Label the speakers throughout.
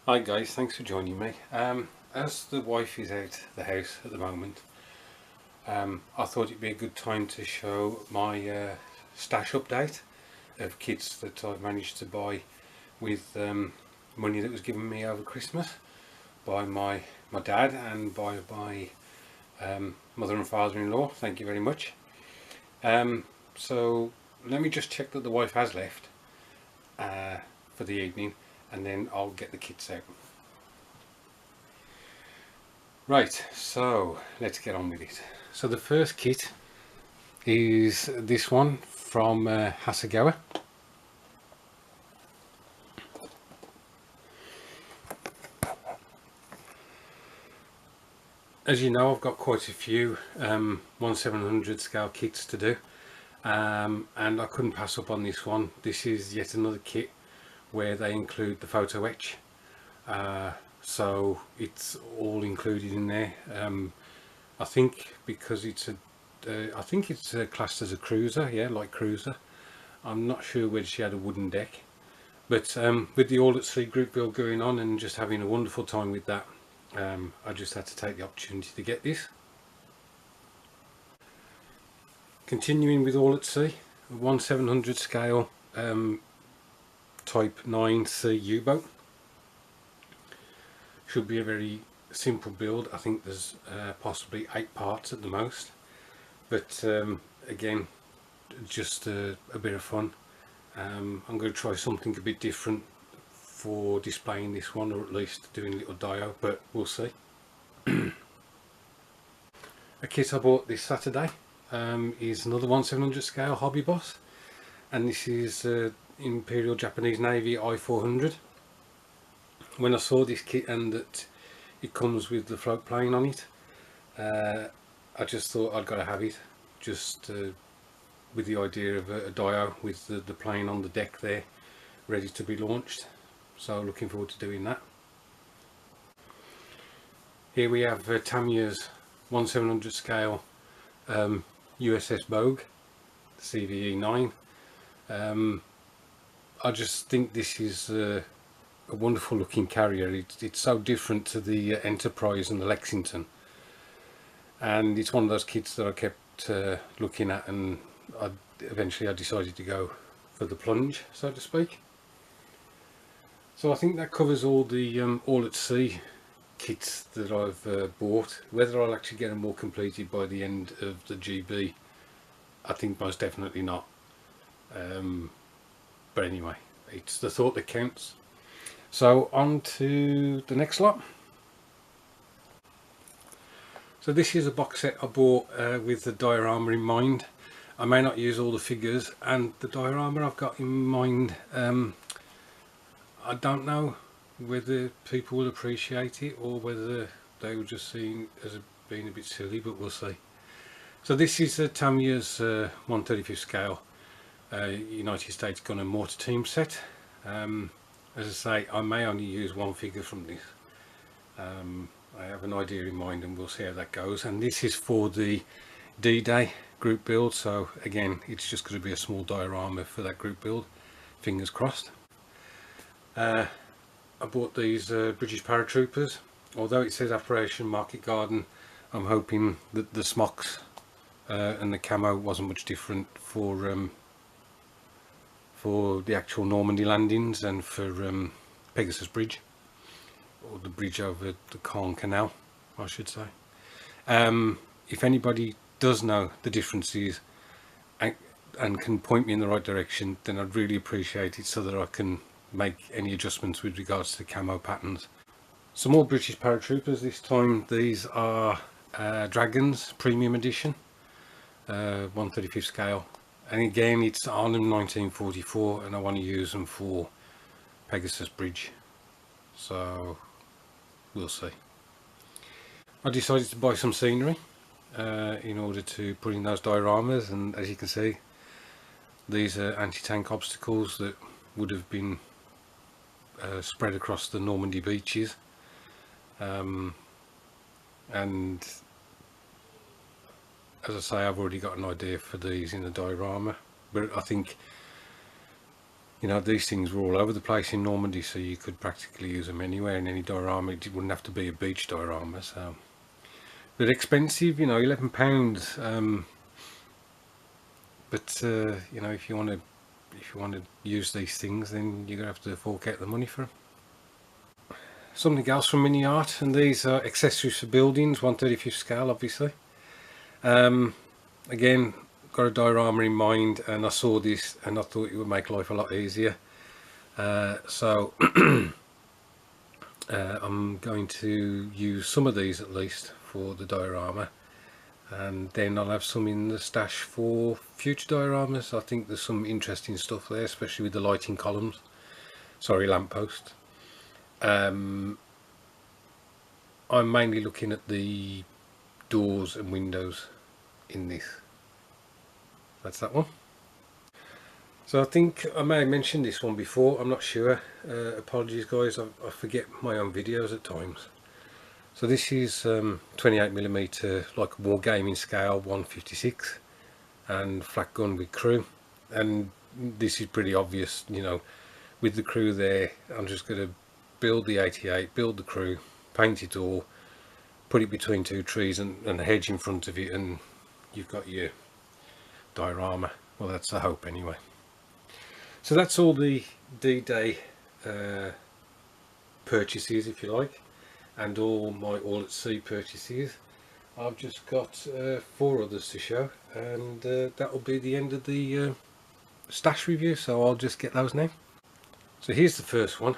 Speaker 1: Hi guys, thanks for joining me. As the wife is out the house at the moment, I thought it'd be a good time to show my stash update of kits that I've managed to buy with money that was given me over Christmas by my dad and by my mother and father-in-law. Thank you very much. So let me just check that the wife has left for the evening, and then I'll get the kits out. Right, so let's get on with it. So the first kit is this one from Hasegawa. As you know, I've got quite a few 1/700 scale kits to do, and I couldn't pass up on this one. This is yet another kit where they include the photo etch. So it's all included in there. I think because it's I think it's classed as a cruiser, yeah, like cruiser. I'm not sure whether she had a wooden deck, but with the all at sea group build going on and just having a wonderful time with that, I just had to take the opportunity to get this. Continuing with all at sea, a 1/700 scale Type 9C U-boat. Should be a very simple build. I think there's possibly 8 parts at the most, but again, just a bit of fun. I'm going to try something a bit different for displaying this one, or at least doing a little dio, but we'll see. A kit I bought this Saturday is another 1/700 scale Hobby Boss, and this is Imperial Japanese Navy I-400. When I saw this kit and that it comes with the float plane on it, I just thought I'd got to have it, just with the idea of a dio with the plane on the deck there ready to be launched. So looking forward to doing that. Here we have Tamiya's 1/700 scale USS Vogue CVE 9. I just think this is a wonderful looking carrier. It's so different to the Enterprise and the Lexington, and it's one of those kits that I kept looking at, and eventually I decided to go for the plunge, so to speak. So I think that covers all the all at sea kits that I've bought. Whether I'll actually get them all completed by the end of the GB, I think most definitely not. But anyway, it's the thought that counts. So on to the next lot. So this is a box set I bought with the diorama in mind. I may not use all the figures, and the diorama I've got in mind, I don't know whether people will appreciate it or whether they will just see it as being a bit silly, but we'll see. So this is Tamiya's 1/35 scale United States Gun and Mortar Team set. As I say, I may only use one figure from this. I have an idea in mind, and we'll see how that goes. And this is for the D-Day group build, so again, it's just going to be a small diorama for that group build. Fingers crossed. I bought these British paratroopers. Although it says Operation Market Garden, I'm hoping that the smocks and the camo wasn't much different for the actual Normandy landings and for Pegasus Bridge, or the bridge over the Caen Canal, I should say. If anybody does know the differences and can point me in the right direction, then I'd really appreciate it, so that I can make any adjustments with regards to the camo patterns. Some more British paratroopers this time. These are Dragons Premium Edition, 1/35 scale, and again it's Arnhem 1944, and I want to use them for Pegasus Bridge, so we'll see. I decided to buy some scenery in order to put in those dioramas, and as you can see, these are anti-tank obstacles that would have been spread across the Normandy beaches, and as I say, I've already got an idea for these in the diorama, but I think You know, these things were all over the place in Normandy, so you could practically use them anywhere in any diorama. It wouldn't have to be a beach diorama. So, but expensive, you know, £11. But you know, if you want to use these things, then you're gonna have to fork out the money for them. Something else from Mini Art, and these are accessories for buildings, 1/35 scale, obviously. Again, got a diorama in mind, and I saw this and I thought it would make life a lot easier. So I'm going to use some of these at least for the diorama, and then I'll have some in the stash for future dioramas. I think there's some interesting stuff there, especially with the lighting columns, sorry, lamppost. I'm mainly looking at the doors and windows in this. That's that one. So I think I may have mentioned this one before, I'm not sure. Apologies guys, I forget my own videos at times. So this is 28mm, like wargaming scale, 156, and flat gun with crew. And this is pretty obvious, you know, with the crew there. I'm just going to build the 88, build the crew, paint it all, put it between two trees and a hedge in front of it, and you've got your diorama. Well, that's the hope anyway. So that's all the D-Day purchases, if you like, and all my all at sea purchases. I've just got 4 others to show, and that will be the end of the stash review, so I'll just get those now. So here's the first one.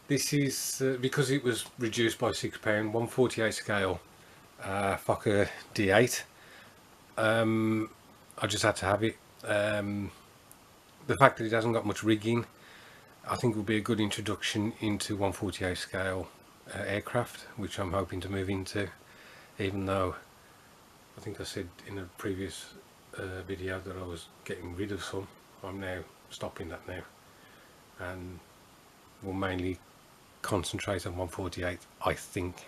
Speaker 1: This is because it was reduced by £6, 1/48 scale Fokker D8. I just had to have it. The fact that it hasn't got much rigging, I think will be a good introduction into 1/48 scale aircraft, which I'm hoping to move into, even though I think I said in a previous video that I was getting rid of some. I'm now stopping that now, and will mainly concentrate on 1/48, I think.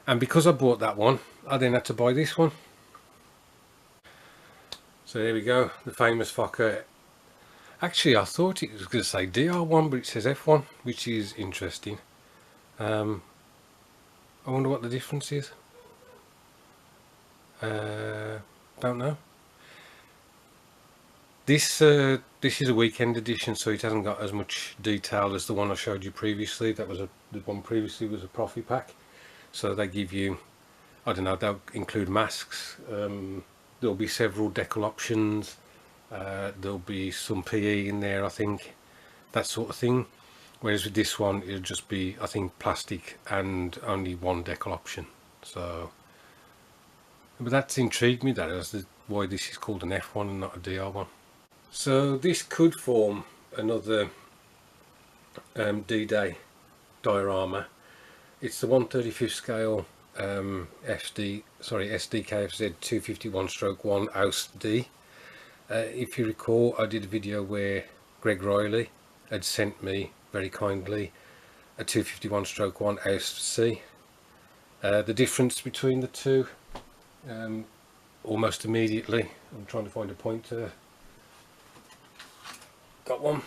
Speaker 1: And because I bought that one, I then had to buy this one. So there we go, the famous Fokker. Actually, I thought it was going to say DR1, but it says F1, which is interesting. I wonder what the difference is. Don't know. This is a weekend edition, so it hasn't got as much detail as the one I showed you previously. That was the one previously was a Profi pack. So they give you, I don't know, they'll include masks. There'll be several decal options. There'll be some PE in there, I think, that sort of thing. Whereas with this one, it'll just be, I think, plastic and only one decal option. So, but that's intrigued me, that is why this is called an F1 and not a DR1. So this could form another D-Day diorama. It's the 1/35 scale SDKFZ 251/1 AUS D. If you recall, I did a video where Greg Riley had sent me very kindly a 251/1 AUS C. The difference between the two, almost immediately, I'm trying to find a pointer. Got one.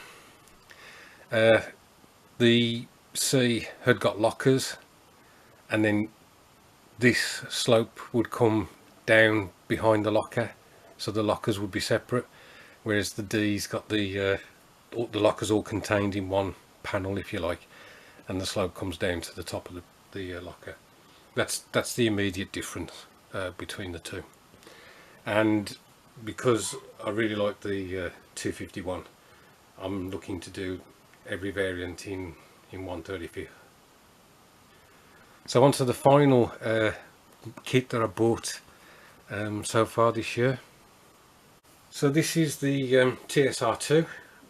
Speaker 1: The C had got lockers, and then this slope would come down behind the locker, so the lockers would be separate, whereas the D's got the lockers all contained in one panel, if you like, and the slope comes down to the top of the locker. That's the immediate difference between the two. And because I really like the 251, I'm looking to do every variant in 1/35. So on to the final kit that I bought so far this year. So this is the TSR2,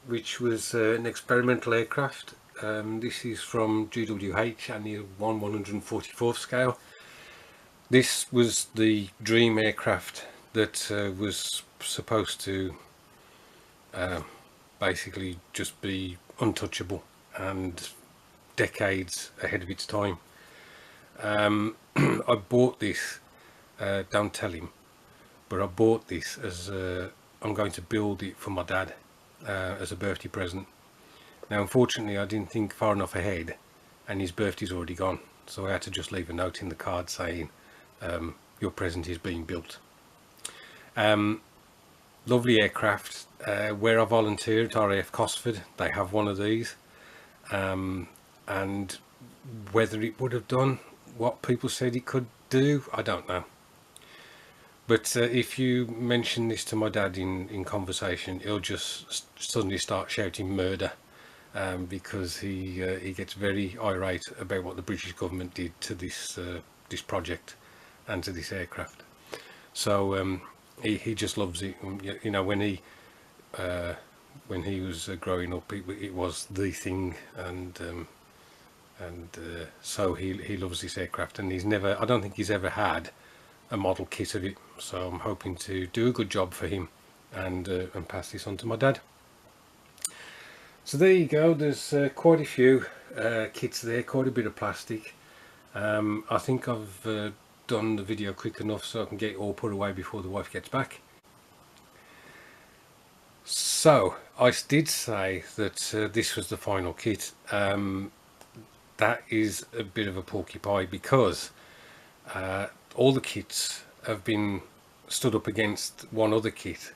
Speaker 1: which was an experimental aircraft. This is from GWH and the 1/144th scale. This was the dream aircraft that was supposed to basically just be untouchable and decades ahead of its time. I bought this, don't tell him, but I bought this as I'm going to build it for my dad as a birthday present. Now unfortunately I didn't think far enough ahead, and his birthday's already gone, so I had to just leave a note in the card saying your present is being built. Lovely aircraft. Where I volunteered, RAF Cosford, they have one of these, and whether it would have done what people said it could do, I don't know. But if you mention this to my dad in conversation, he'll just suddenly start shouting murder, because he gets very irate about what the British government did to this project and to this aircraft. So he just loves it. You know, when he was growing up, it was the thing, and so he loves this aircraft, and I don't think he's ever had a model kit of it. So I'm hoping to do a good job for him and pass this on to my dad. So there you go. There's quite a few kits there, quite a bit of plastic. I think I've done the video quick enough so I can get it all put away before the wife gets back. So I did say that this was the final kit. That is a bit of a porcupine, because all the kits have been stood up against one other kit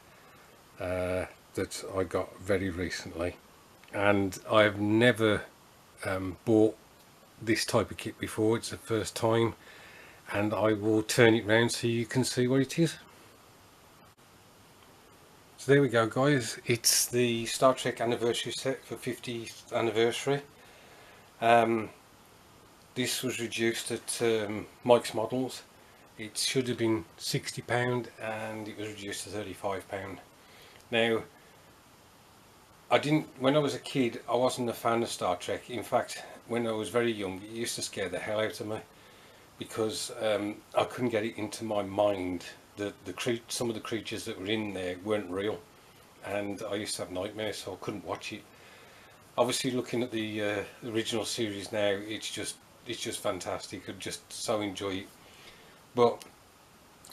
Speaker 1: that I got very recently, and I've never bought this type of kit before. It's the first time, and I will turn it round so you can see what it is. So there we go, guys. It's the Star Trek anniversary set for 50th anniversary. This was reduced at Mike's Models. It should have been £60 and it was reduced to £35. Now, when I was a kid, I wasn't a fan of Star Trek. In fact, when I was very young, it used to scare the hell out of me, because I couldn't get it into my mind that some of the creatures that were in there weren't real, and I used to have nightmares, so I couldn't watch it. Obviously, looking at the original series now, it's just fantastic. I just so enjoy it. But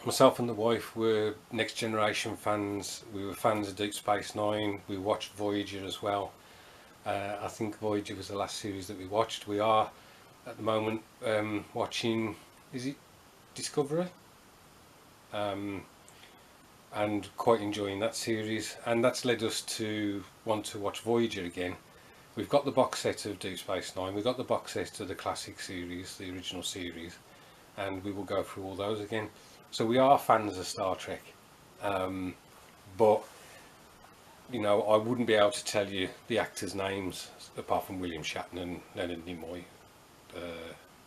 Speaker 1: myself and the wife were Next Generation fans. We were fans of Deep Space Nine. We watched Voyager as well. I think Voyager was the last series that we watched. We are at the moment watching, is it Discovery? And quite enjoying that series, and that's led us to want to watch Voyager again. We've got the box set of Deep Space Nine, we've got the box set of the classic series, the original series, and we will go through all those again. So we are fans of Star Trek, but you know, I wouldn't be able to tell you the actors' names apart from William Shatner and Leonard Nimoy,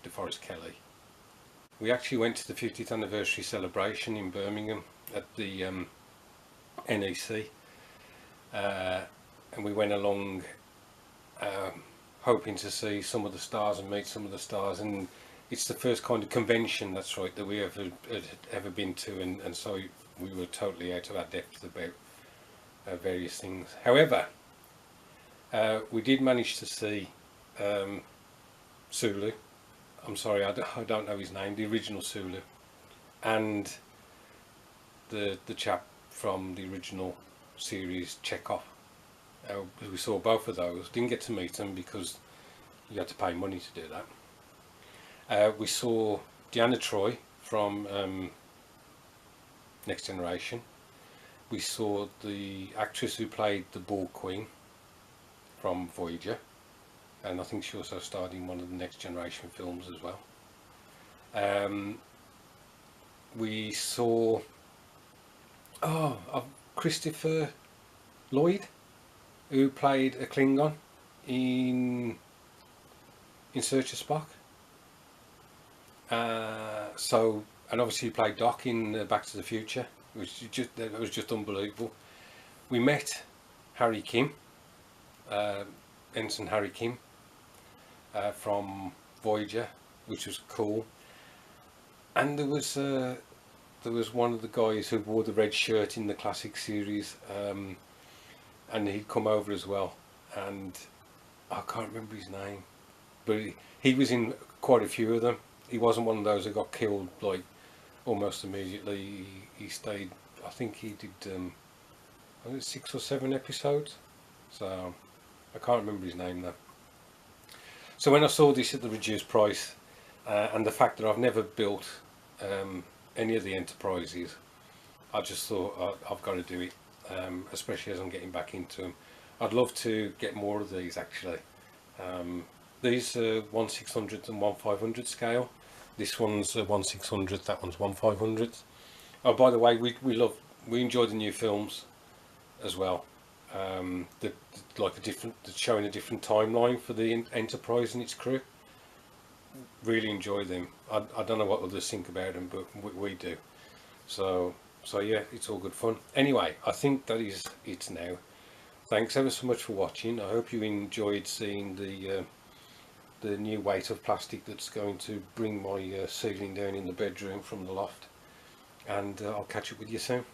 Speaker 1: DeForest Kelley. We actually went to the 50th anniversary celebration in Birmingham at the NEC, and we went along hoping to see some of the stars and meet some of the stars, and it's the first kind of convention, that's right, that we had ever been to, and so we were totally out of our depth about various things. However, we did manage to see Sulu. I'm sorry, I don't know his name, the original Sulu, and the chap from the original series, Chekhov. We saw both of those. Didn't get to meet them because you had to pay money to do that. We saw Deanna Troi from Next Generation. We saw the actress who played the Borg Queen from Voyager, and I think she also starred in one of the Next Generation films as well. We saw Christopher Lloyd, who played a Klingon in Search of Spock. And obviously he played Doc in Back to the Future, which was just unbelievable. We met Harry Kim, Ensign Harry Kim, from Voyager, which was cool. And there was one of the guys who wore the red shirt in the classic series, and he'd come over as well, and I can't remember his name, but he was in quite a few of them. He wasn't one of those that got killed like almost immediately. He stayed. I think he did I think 6 or 7 episodes. So I can't remember his name though. So when I saw this at the reduced price, and the fact that I've never built any of the Enterprises, I just thought I've got to do it, especially as I'm getting back into them. I'd love to get more of these actually. These are 1/600 and 1/500 scale. This one's 1/600, that one's 1/500. Oh, by the way, we enjoy the new films as well. Showing a different timeline for the Enterprise and its crew. Really enjoy them. I don't know what others think about them, but we do. So yeah, it's all good fun. Anyway, I think that is it now. Thanks ever so much for watching. I hope you enjoyed seeing the new weight of plastic that's going to bring my ceiling down in the bedroom from the loft. And I'll catch up with you soon.